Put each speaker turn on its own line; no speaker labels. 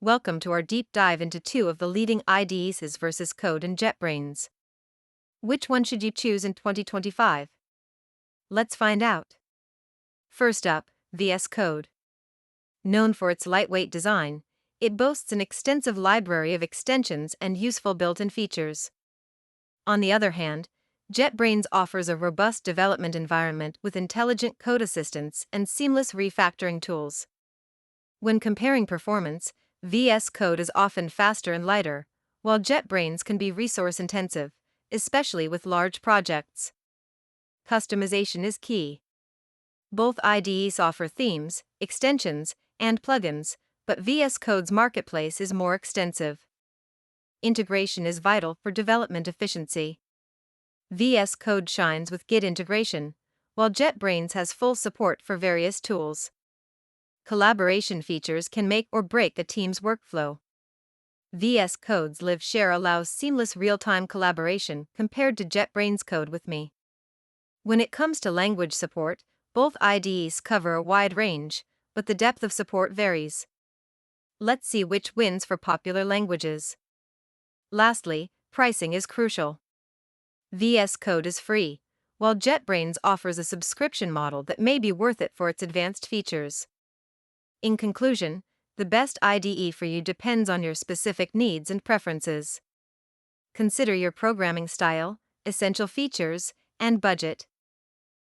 Welcome to our deep dive into two of the leading IDEs versus Code and JetBrains. Which one should you choose in 2025? Let's find out. First up, Vscode. Known for its lightweight design, it boasts an extensive library of extensions and useful built-in features. On the other hand, JetBrains offers a robust development environment with intelligent code assistance and seamless refactoring tools. When comparing performance, Vscode is often faster and lighter, while JetBrains can be resource-intensive, especially with large projects. Customization is key. Both IDEs offer themes, extensions, and plugins, but Vscode's marketplace is more extensive. Integration is vital for development efficiency. Vscode shines with Git integration, while JetBrains has full support for various tools. Collaboration features can make or break a team's workflow. Vscode's Live Share allows seamless real-time collaboration compared to JetBrains Code with Me. When it comes to language support, both IDEs cover a wide range, but the depth of support varies. Let's see which wins for popular languages. Lastly, pricing is crucial. Vscode is free, while JetBrains offers a subscription model that may be worth it for its advanced features. In conclusion, the best IDE for you depends on your specific needs and preferences. Consider your programming style, essential features, and budget.